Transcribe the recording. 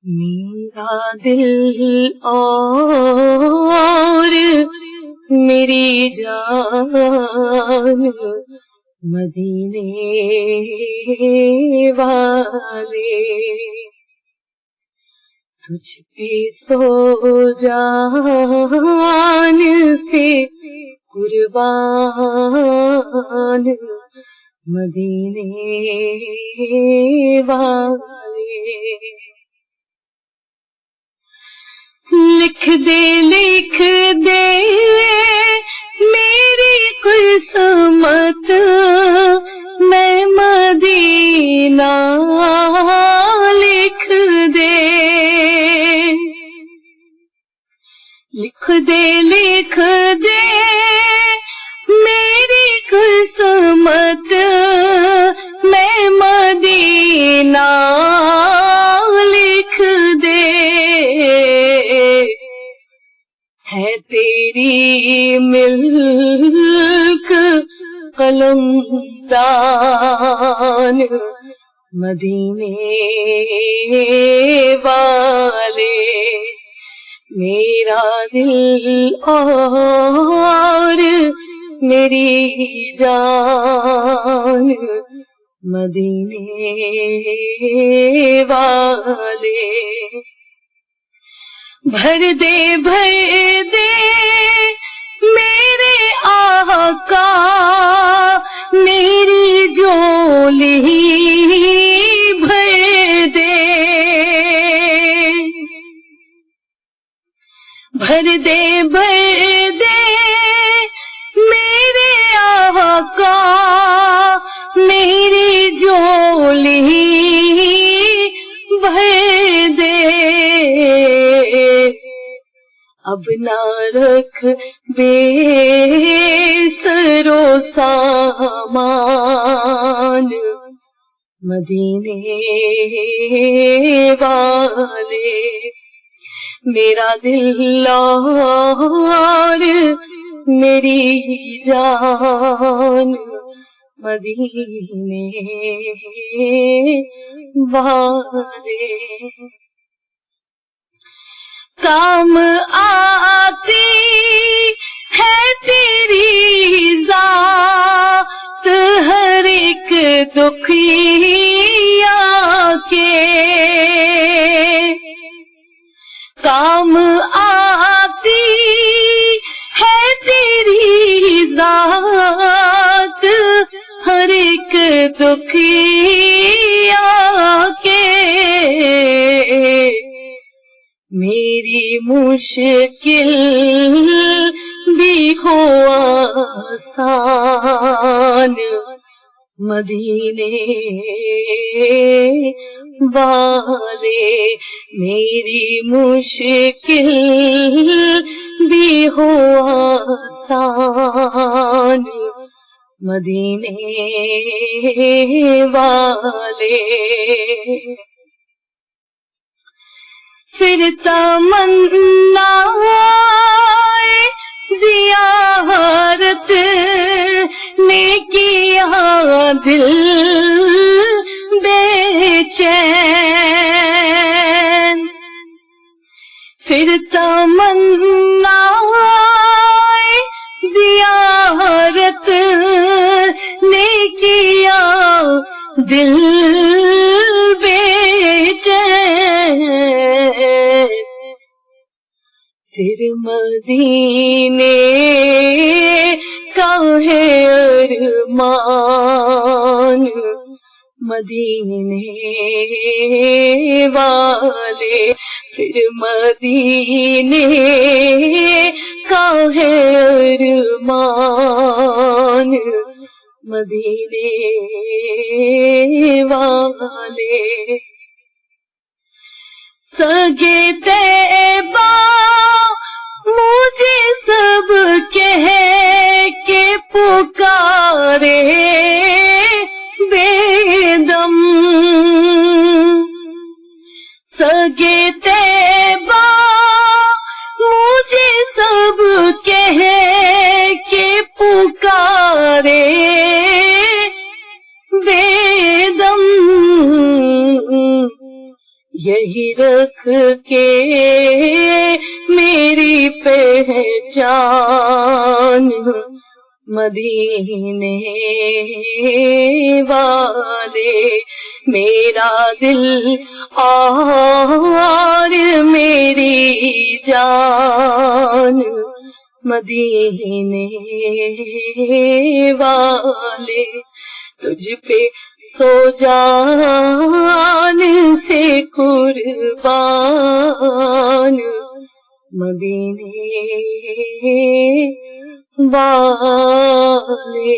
میرا دل اور میری جان مدینے والے تجھ پہ سو جان سے قربان مدینے والے لکھ دے میری قسمت میں مدینہ لکھ دے میری قسمت میں مدینہ لکھ دے ہے تیری ملک قلم دان مدینے والے میرا دل اور میری جان مدینے والے بھر دے میرے آقا میری جھولی بھر دے میرے آقا میری جھولی بھر دے اب نہ رکھ بے سرو سامان مدینے والے میرا دل اور میری جان مدینے والے کام آتی ہے تیری ذات ہر ایک دکھیا کے کام آتی ہے تیری ذات ہر ایک دکھیا کے میری مشکل بھی ہو آسان مدینے والے میری مشکل بھی ہو آسان مدینے والے پھر تمنا زیارت نے کیا دل بے چین پھر تمنا زیارت نے کیا دل بے چین پھر مدینے کا ہے ارمان مدینے والے پھر مدینے کا ہے ارمان مدینے والے سگے طیبہ مجھے سب کہہ کے پکارے بے دم سگے طیبہ مجھے سب کہہ کے پکارے بے دم یہی رکھ کے میری پہچان مدینے والے میرا دل اور میری جان مدینے والے تجھ پہ سو جان سے قربان مدینے والے